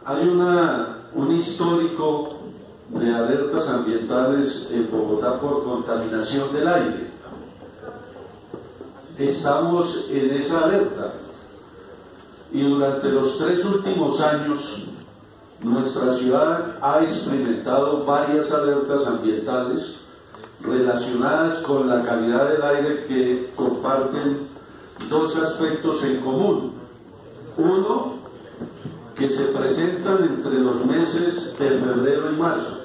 Hay un histórico de alertas ambientales en Bogotá por contaminación del aire. Estamos en esa alerta y durante los 3 últimos años nuestra ciudad ha experimentado varias alertas ambientales relacionadas con la calidad del aire que comparten 2 aspectos en común. Uno, que se presentan entre los meses de febrero y marzo.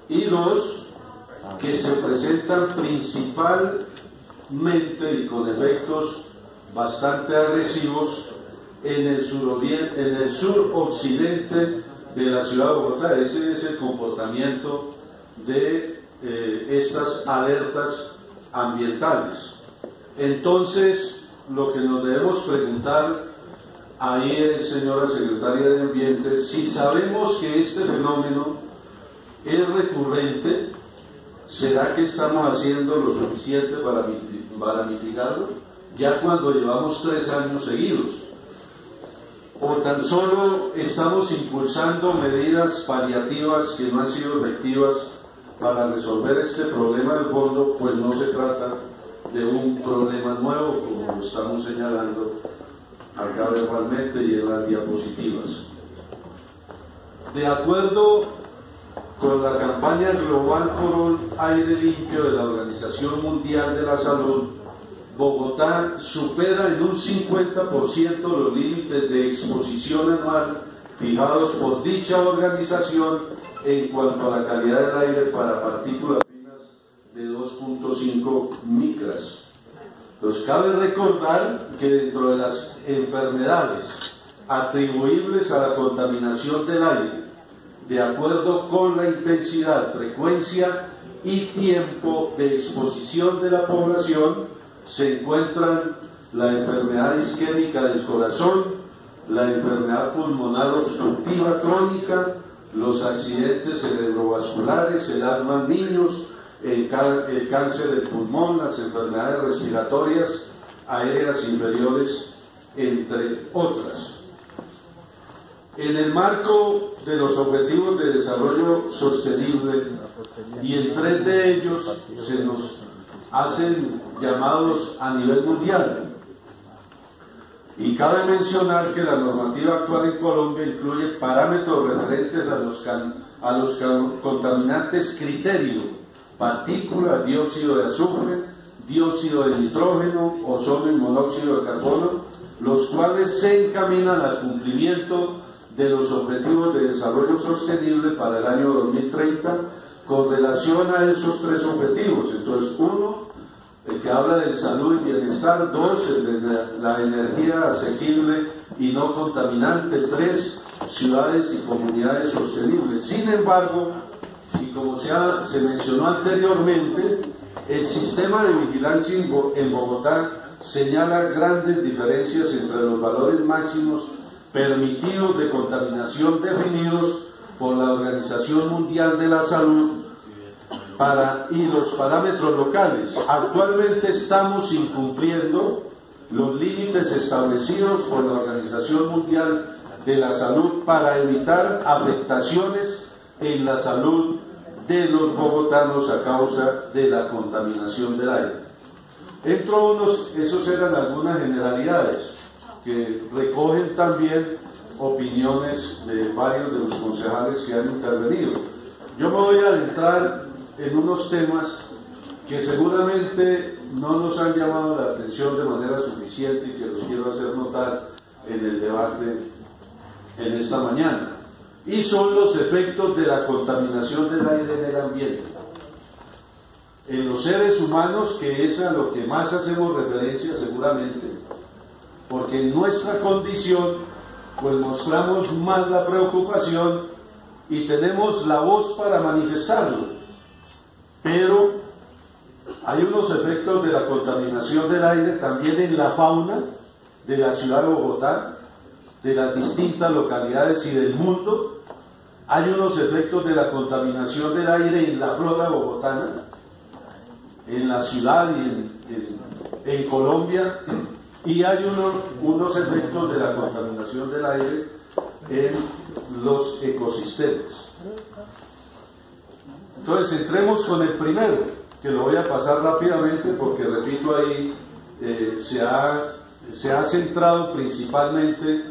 Y 2, que se presentan principalmente y con efectos bastante agresivos en el suroccidente de la ciudad de Bogotá. Ese es el comportamiento de estas alertas ambientales. Entonces, lo que nos debemos preguntar ahí, señora secretaria de Ambiente, si sabemos que este fenómeno es recurrente, ¿será que estamos haciendo lo suficiente para mitigarlo? Ya cuando llevamos 3 años seguidos. O tan solo estamos impulsando medidas paliativas que no han sido efectivas para resolver este problema de fondo, pues no se trata de un problema nuevo, como lo estamos señalando acá verbalmente y en las diapositivas. De acuerdo con la campaña global por un aire limpio de la Organización Mundial de la Salud, Bogotá supera en un 50% los límites de exposición anual fijados por dicha organización en cuanto a la calidad del aire para partículas finas de 2.5 micras. Entonces, cabe recordar que dentro de las enfermedades atribuibles a la contaminación del aire, de acuerdo con la intensidad, frecuencia y tiempo de exposición de la población, se encuentran la enfermedad isquémica del corazón, la enfermedad pulmonar obstructiva crónica, los accidentes cerebrovasculares, el asma en niños, el cáncer del pulmón, las enfermedades respiratorias aéreas inferiores, entre otras. En el marco de los Objetivos de Desarrollo Sostenible, y en 3 de ellos se nos hacen llamados a nivel mundial, y cabe mencionar que la normativa actual en Colombia incluye parámetros referentes a los contaminantes criterio: partículas, dióxido de azufre, dióxido de nitrógeno, ozono y monóxido de carbono, los cuales se encaminan al cumplimiento de los Objetivos de Desarrollo Sostenible para el año 2030 con relación a esos 3 objetivos. Entonces, 1, el que habla de salud y bienestar; 2, el de la energía asequible y no contaminante; 3, ciudades y comunidades sostenibles. Sin embargo, y como se mencionó anteriormente, el sistema de vigilancia en Bogotá señala grandes diferencias entre los valores máximos permitidos de contaminación definidos por la Organización Mundial de la Salud y los parámetros locales. Actualmente estamos incumpliendo los límites establecidos por la Organización Mundial de la Salud para evitar afectaciones en la salud de los bogotanos a causa de la contaminación del aire. Esos eran algunas generalidades que recogen también opiniones de varios de los concejales que han intervenido. Yo me voy a adentrar en unos temas que seguramente no nos han llamado la atención de manera suficiente y que los quiero hacer notar en el debate en esta mañana, y son los efectos de la contaminación del aire en el ambiente, en los seres humanos, que es a lo que más hacemos referencia seguramente, porque en nuestra condición pues mostramos más la preocupación y tenemos la voz para manifestarlo, pero hay unos efectos de la contaminación del aire también en la fauna de la ciudad de Bogotá, de las distintas localidades y del mundo. Hay unos efectos de la contaminación del aire en la flora bogotana, en la ciudad y en Colombia, y hay unos efectos de la contaminación del aire en los ecosistemas. Entonces entremos con el primero, que lo voy a pasar rápidamente porque, repito, ahí se ha centrado principalmente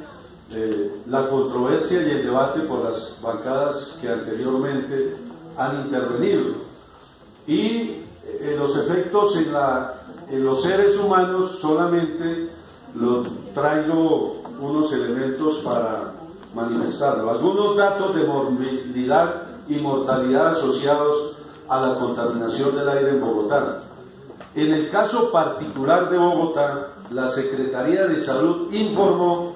la controversia y el debate por las bancadas que anteriormente han intervenido. Y los efectos en los seres humanos solamente traigo unos elementos para manifestarlo. Algunos datos de morbilidad y mortalidad asociados a la contaminación del aire en Bogotá. En el caso particular de Bogotá, la Secretaría de Salud informó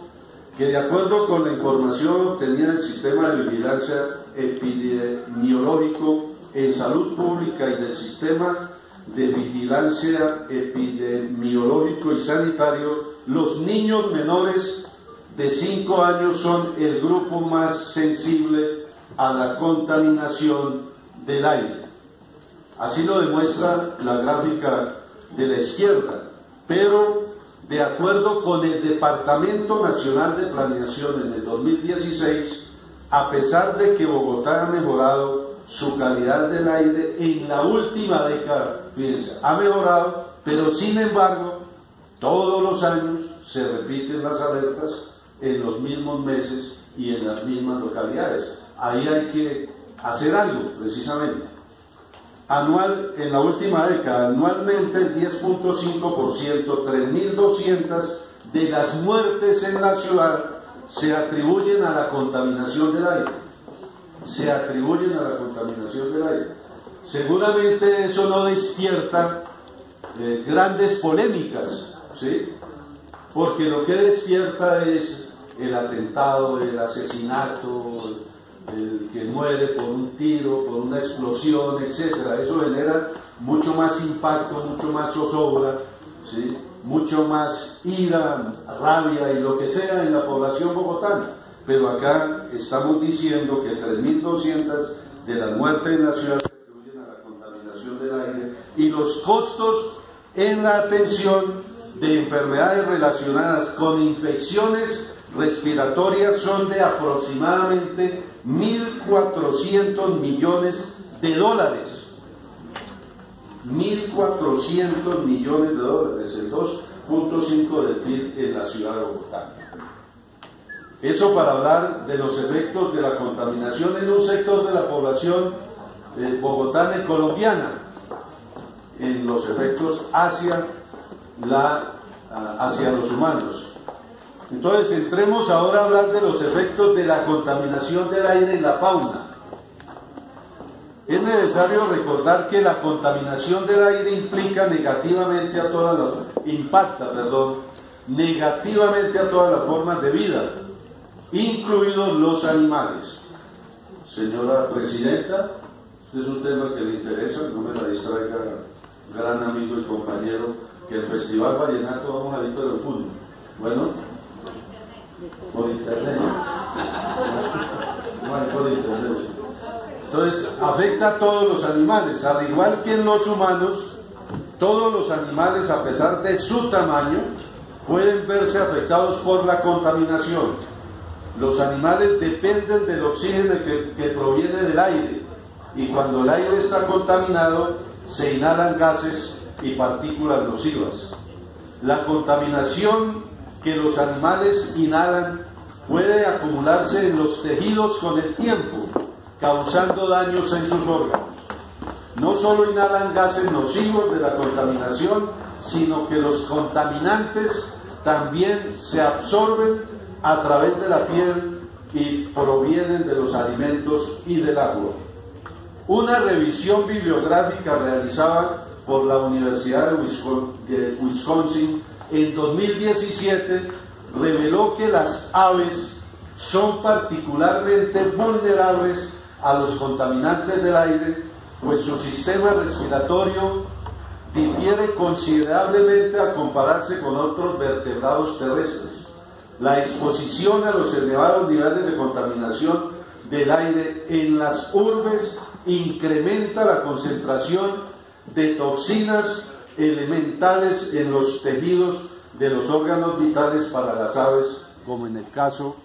que, de acuerdo con la información obtenida del Sistema de Vigilancia Epidemiológico en Salud Pública y del Sistema de Vigilancia Epidemiológico y Sanitario, los niños menores de 5 años son el grupo más sensible a la contaminación del aire. Así lo demuestra la gráfica de la izquierda, pero de acuerdo con el Departamento Nacional de Planeación en el 2016, a pesar de que Bogotá ha mejorado su calidad del aire en la última década, fíjense, ha mejorado, pero sin embargo, todos los años se repiten las alertas en los mismos meses y en las mismas localidades. Ahí hay que hacer algo, precisamente. En la última década, anualmente el 10.5%, 3.200 de las muertes en la ciudad se atribuyen a la contaminación del aire. Se atribuyen a la contaminación del aire. Seguramente eso no despierta grandes polémicas, ¿sí? Porque lo que despierta es el atentado, el asesinato, el que muere por un tiro, por una explosión, etcétera. Eso genera mucho más impacto, mucho más zozobra, ¿sí? Mucho más ira, rabia y lo que sea en la población bogotana. Pero acá estamos diciendo que 3.200 de las muertes en la ciudad se atribuyen a la contaminación del aire, y los costos en la atención de enfermedades relacionadas con infecciones respiratorias son de aproximadamente 1.400 millones de dólares. 1.400 millones de dólares, el 2.5 del PIB en la ciudad de Bogotá. Eso para hablar de los efectos de la contaminación en un sector de la población bogotana y colombiana, en los efectos hacia los humanos. Entonces entremos ahora a hablar de los efectos de la contaminación del aire en la fauna. Es necesario recordar que la contaminación del aire impacta negativamente a todas las formas de vida, incluidos los animales. Señora Presidenta, este es un tema que le interesa, no me la distraiga, gran amigo y compañero, que el Festival Vallenato vamos a ir por el fútbol. Bueno, por internet. No hay por internet. Entonces, afecta a todos los animales, al igual que en los humanos. Todos los animales, a pesar de su tamaño, pueden verse afectados por la contaminación. Los animales dependen del oxígeno que proviene del aire, y cuando el aire está contaminado, se inhalan gases y partículas nocivas. La contaminación que los animales inhalan puede acumularse en los tejidos con el tiempo, causando daños en sus órganos. No solo inhalan gases nocivos de la contaminación, sino que los contaminantes también se absorben a través de la piel y provienen de los alimentos y del agua. Una revisión bibliográfica realizada por la Universidad de Wisconsin en 2017 reveló que las aves son particularmente vulnerables a los contaminantes del aire, pues su sistema respiratorio difiere considerablemente al compararse con otros vertebrados terrestres. La exposición a los elevados niveles de contaminación del aire en las urbes incrementa la concentración de toxinas elementales en los tejidos de los órganos vitales para las aves, como en el caso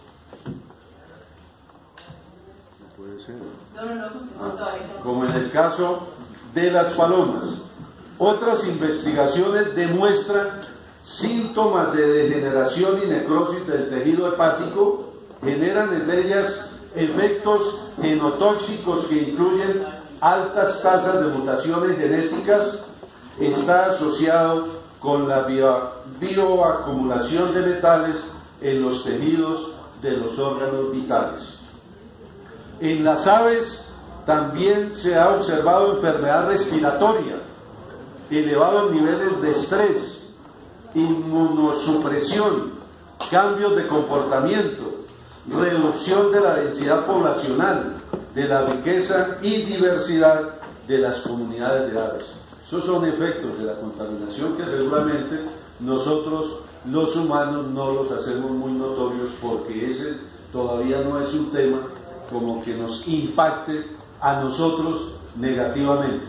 como en el caso de las palomas. Otras investigaciones demuestran síntomas de degeneración y necrosis del tejido hepático, generan en ellas efectos genotóxicos que incluyen altas tasas de mutaciones genéticas, está asociado con la bioacumulación de metales en los tejidos de los órganos vitales. En las aves también se ha observado enfermedad respiratoria, elevados niveles de estrés, inmunosupresión, cambios de comportamiento, reducción de la densidad poblacional, de la riqueza y diversidad de las comunidades de aves. Esos son efectos de la contaminación que seguramente nosotros los humanos no los hacemos muy notorios, porque ese todavía no es un tema como que nos impacte a nosotros negativamente.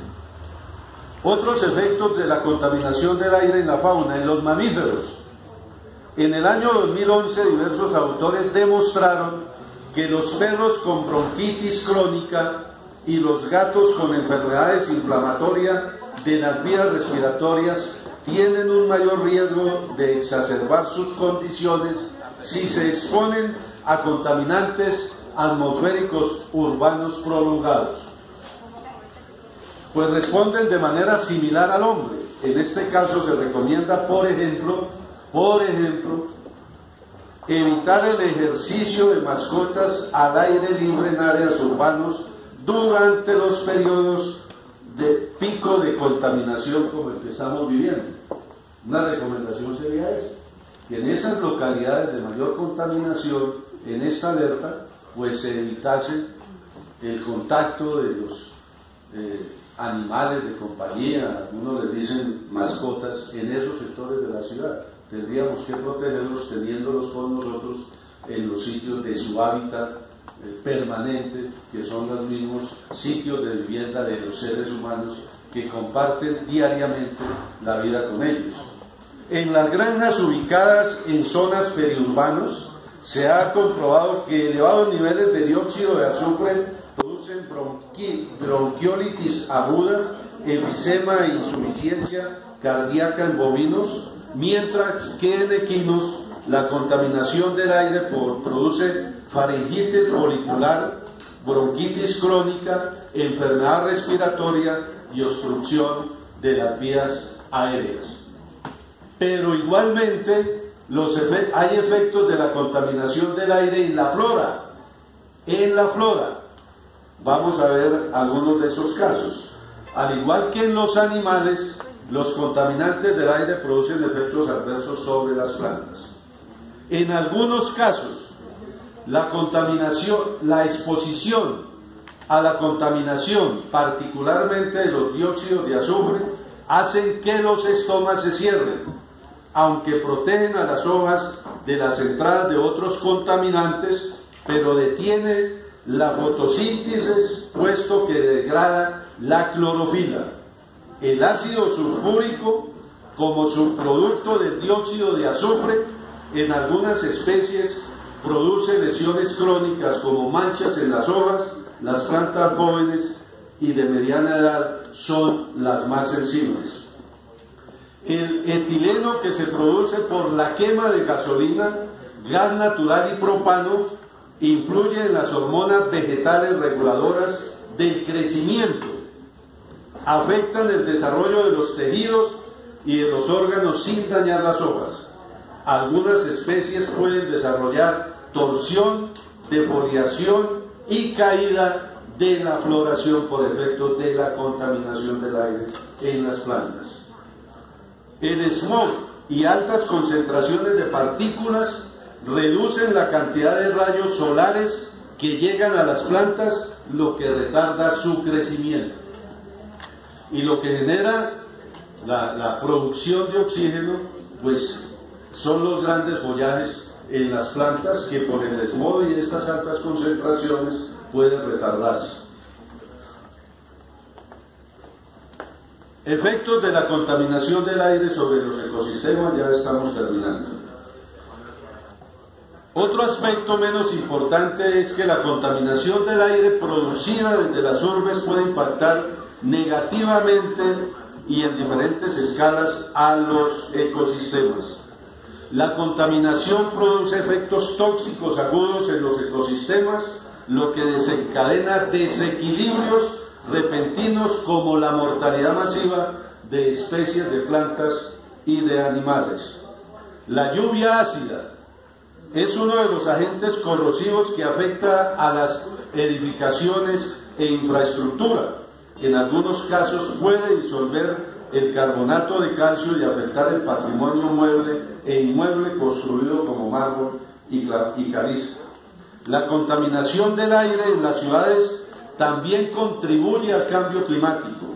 Otros efectos de la contaminación del aire en la fauna, en los mamíferos. En el año 2011 diversos autores demostraron que los perros con bronquitis crónica y los gatos con enfermedades inflamatorias de las vías respiratorias tienen un mayor riesgo de exacerbar sus condiciones si se exponen a contaminantes atmosféricos urbanos prolongados. Pues responden de manera similar al hombre. En este caso se recomienda, por ejemplo, evitar el ejercicio de mascotas al aire libre en áreas urbanos durante los periodos de pico de contaminación como el que estamos viviendo. Una recomendación sería esa, que en esas localidades de mayor contaminación, en esta alerta, pues se evitase el contacto de los animales de compañía, algunos les dicen mascotas, en esos sectores de la ciudad. Tendríamos que protegerlos teniéndolos con nosotros en los sitios de su hábitat permanente, que son los mismos sitios de vivienda de los seres humanos que comparten diariamente la vida con ellos. En las granjas ubicadas en zonas periurbanos se ha comprobado que elevados niveles de dióxido de azufre producen bronquiolitis aguda, enfisema e insuficiencia cardíaca en bovinos, mientras que en equinos la contaminación del aire produce faringitis folicular, bronquitis crónica, enfermedad respiratoria y obstrucción de las vías aéreas. Pero igualmente hay efectos de la contaminación del aire en la flora. En la flora vamos a ver algunos de esos casos. Al igual que en los animales, los contaminantes del aire producen efectos adversos sobre las plantas. En algunos casos, la exposición a la contaminación, particularmente de los dióxidos de azufre, hacen que los estomas se cierren, aunque protegen a las hojas de las entradas de otros contaminantes, pero detiene la fotosíntesis, puesto que degrada la clorofila. El ácido sulfúrico, como subproducto del dióxido de azufre, en algunas especies produce lesiones crónicas como manchas en las hojas. Las plantas jóvenes y de mediana edad son las más sensibles. El etileno, que se produce por la quema de gasolina, gas natural y propano, influye en las hormonas vegetales reguladoras del crecimiento, afectan el desarrollo de los tejidos y de los órganos sin dañar las hojas. Algunas especies pueden desarrollar torsión, defoliación y caída de la floración por efecto de la contaminación del aire en las plantas. El smog y altas concentraciones de partículas reducen la cantidad de rayos solares que llegan a las plantas, lo que retarda su crecimiento y lo que genera la producción de oxígeno, pues son los grandes follajes en las plantas que por el smog y estas altas concentraciones pueden retardarse. Efectos de la contaminación del aire sobre los ecosistemas, ya estamos terminando. Otro aspecto menos importante es que la contaminación del aire producida desde las urbes puede impactar negativamente y en diferentes escalas a los ecosistemas. La contaminación produce efectos tóxicos agudos en los ecosistemas, lo que desencadena desequilibrios repentinos como la mortalidad masiva de especies de plantas y de animales. La lluvia ácida es uno de los agentes corrosivos que afecta a las edificaciones e infraestructura. En algunos casos puede disolver el carbonato de calcio y afectar el patrimonio mueble e inmueble construido como mármol y caliza. La contaminación del aire en las ciudades también contribuye al cambio climático,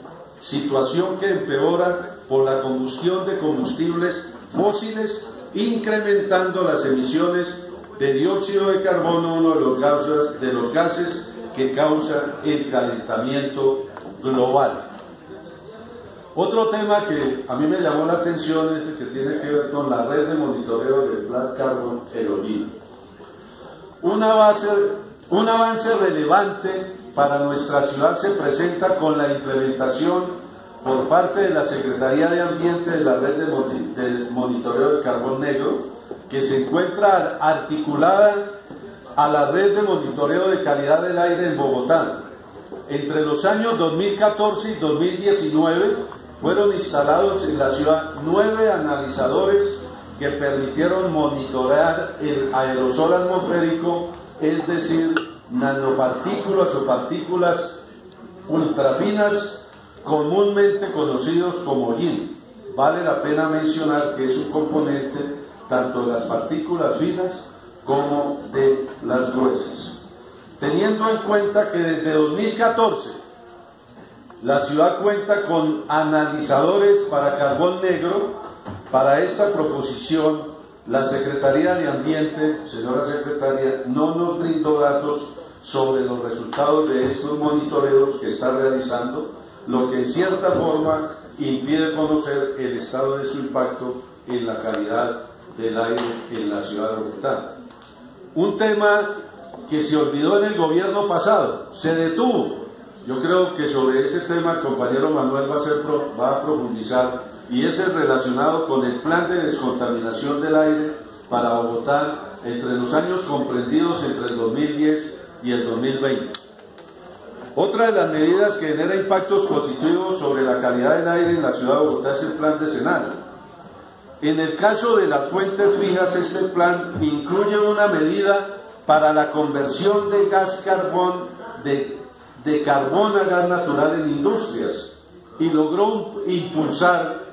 situación que empeora por la combustión de combustibles fósiles, incrementando las emisiones de dióxido de carbono, uno de los gases que causa el calentamiento global. Otro tema que a mí me llamó la atención es el que tiene que ver con la red de monitoreo del Black Carbon Hollín. Un avance relevante para nuestra ciudad se presenta con la implementación por parte de la Secretaría de Ambiente de la red de monitoreo del carbón negro, que se encuentra articulada a la red de monitoreo de calidad del aire en Bogotá. Entre los años 2014 y 2019 fueron instalados en la ciudad 9 analizadores que permitieron monitorear el aerosol atmosférico, es decir, nanopartículas o partículas ultrafinas, comúnmente conocidos como hollín. Vale la pena mencionar que es un componente tanto de las partículas finas como de las gruesas. Teniendo en cuenta que desde 2014 la ciudad cuenta con analizadores para carbón negro, para esta proposición la Secretaría de Ambiente, señora Secretaria, no nos brindó datos sobre los resultados de estos monitoreos que está realizando, lo que en cierta forma impide conocer el estado de su impacto en la calidad del aire en la ciudad de Bogotá. Un tema que se olvidó en el gobierno pasado, se detuvo. Yo creo que sobre ese tema el compañero Manuel va a profundizar, y ese es relacionado con el plan de descontaminación del aire para Bogotá entre los años comprendidos entre el 2010 y el 2020. Otra de las medidas que genera impactos positivos sobre la calidad del aire en la ciudad de Bogotá es el plan decenal. En el caso de las fuentes fijas, este plan incluye una medida para la conversión de gas carbón, de carbón a gas natural en industrias, y logró impulsar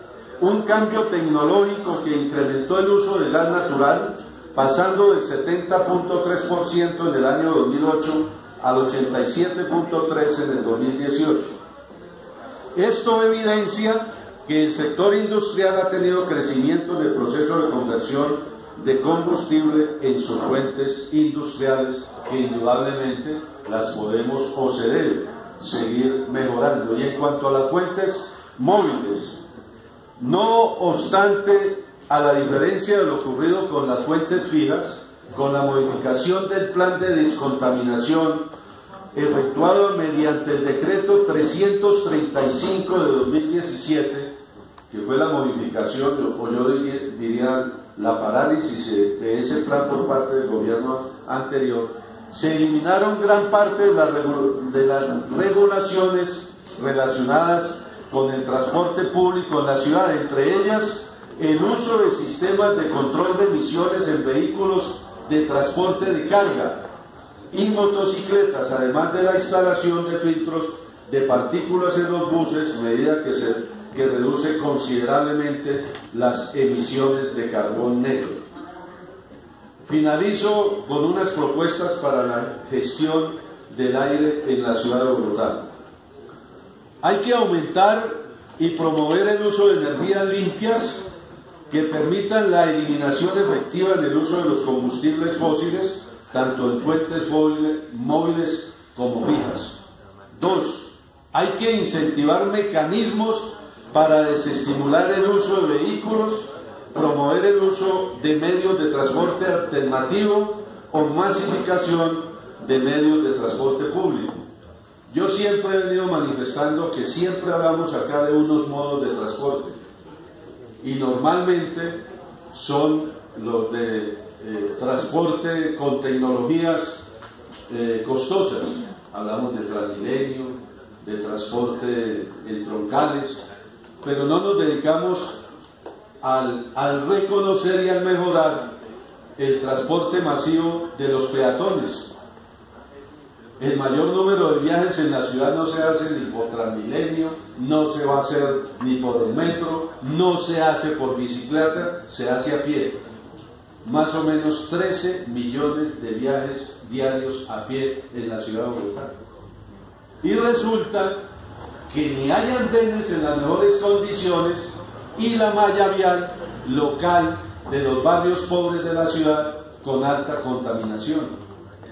un cambio tecnológico que incrementó el uso de gas natural, pasando del 70.3% en el año 2008 al 87.3% en el 2018. Esto evidencia que el sector industrial ha tenido crecimiento en el proceso de conversión de combustible en sus fuentes industriales, que indudablemente las podemos o se debe seguir mejorando. Y en cuanto a las fuentes móviles, no obstante, a la diferencia de lo ocurrido con las fuentes fijas, con la modificación del plan de descontaminación efectuado mediante el decreto 335 de 2017, que fue la modificación, o yo diría la parálisis de ese plan por parte del gobierno anterior, se eliminaron gran parte de las regulaciones relacionadas con el transporte público en la ciudad, entre ellas el uso de sistemas de control de emisiones en vehículos de transporte de carga y motocicletas, además de la instalación de filtros de partículas en los buses, medida que reduce considerablemente las emisiones de carbón negro. Finalizo con unas propuestas para la gestión del aire en la ciudad de Bogotá. Hay que aumentar y promover el uso de energías limpias que permitan la eliminación efectiva del uso de los combustibles fósiles, tanto en fuentes móviles como fijas. 2. Hay que incentivar mecanismos para desestimular el uso de vehículos promover el uso de medios de transporte alternativo o masificación de medios de transporte público. Yo siempre he venido manifestando que siempre hablamos acá de unos modos de transporte y normalmente son los de transporte con tecnologías costosas. Hablamos de Transmilenio, de transporte en troncales, pero no nos dedicamos al reconocer y al mejorar el transporte masivo de los peatones. El mayor número de viajes en la ciudad no se hace ni por Transmilenio, no se va a hacer ni por el metro, no se hace por bicicleta, se hace a pie. Más o menos 13 millones de viajes diarios a pie en la ciudad de Bogotá. Y resulta que ni hay andenes en las mejores condiciones y la malla vial local de los barrios pobres de la ciudad con alta contaminación,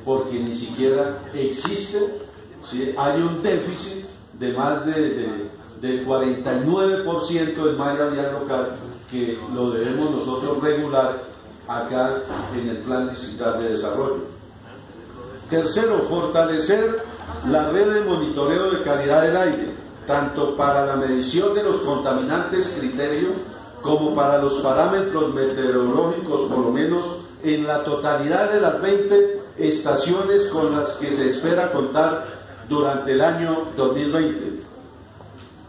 porque ni siquiera existe, ¿sí? Hay un déficit de más del 49% de malla vial local que lo debemos nosotros regular acá en el Plan Distrital de Desarrollo. Tercero, fortalecer la red de monitoreo de calidad del aire, tanto para la medición de los contaminantes criterio como para los parámetros meteorológicos, por lo menos en la totalidad de las 20 estaciones con las que se espera contar durante el año 2020.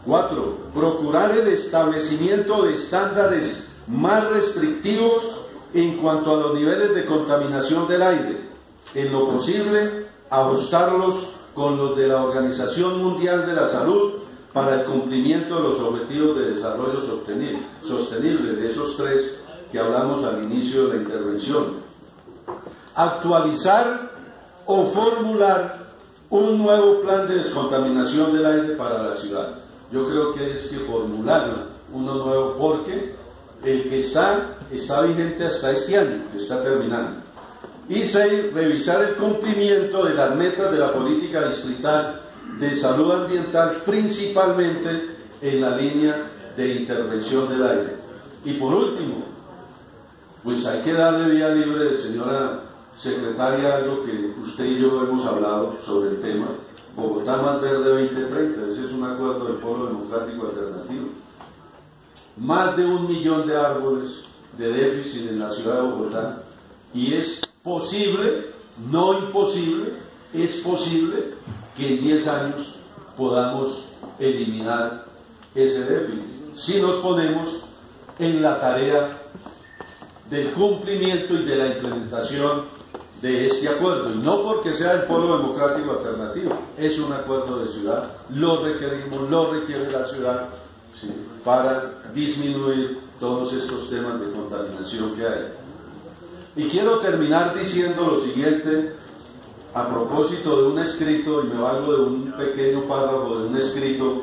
4. Procurar el establecimiento de estándares más restrictivos en cuanto a los niveles de contaminación del aire, en lo posible ajustarlos con los de la Organización Mundial de la Salud para el cumplimiento de los objetivos de desarrollo sostenible, de esos 3 que hablamos al inicio de la intervención. Actualizar o formular un nuevo plan de descontaminación del aire para la ciudad. Yo creo que es que formular uno nuevo, porque el que está vigente hasta este año, que está terminando. Y 6, revisar el cumplimiento de las metas de la política distrital de salud ambiental, principalmente en la línea de intervención del aire. Y por último, pues hay que darle vía libre, señora secretaria, algo que usted y yo hemos hablado sobre el tema, Bogotá Más Verde 2030, ese es un acuerdo del Polo Democrático Alternativo. Más de 1 millón de árboles de déficit en la ciudad de Bogotá, y es posible, no imposible, es posible que en 10 años podamos eliminar ese déficit, si nos ponemos en la tarea del cumplimiento y de la implementación de este acuerdo, y no porque sea el Polo Democrático Alternativo, es un acuerdo de ciudad, lo requerimos, lo requiere la ciudad, ¿sí?, para disminuir todos estos temas de contaminación que hay. Y quiero terminar diciendo lo siguiente a propósito de un escrito, y me valgo de un pequeño párrafo de un escrito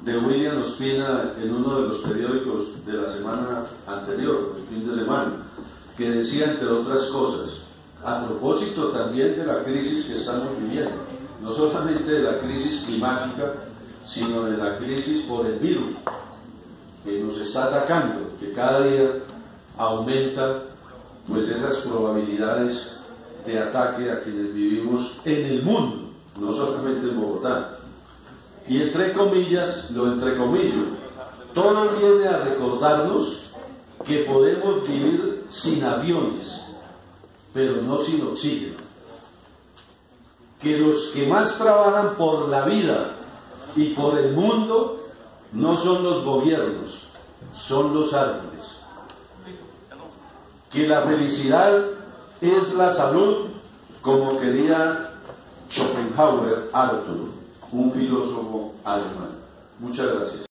de William Ospina en uno de los periódicos de la semana anterior, el fin de semana, que decía, entre otras cosas, a propósito también de la crisis que estamos viviendo, no solamente de la crisis climática, sino de la crisis por el virus que nos está atacando, que cada día aumenta pues esas probabilidades de ataque a quienes vivimos en el mundo, no solamente en Bogotá. Y entre comillas, lo entrecomillo, todo viene a recordarnos que podemos vivir sin aviones, pero no sin oxígeno. Que los que más trabajan por la vida y por el mundo no son los gobiernos, son los árboles. Que la felicidad es la salud, como quería Schopenhauer Arthur, un filósofo alemán. Muchas gracias.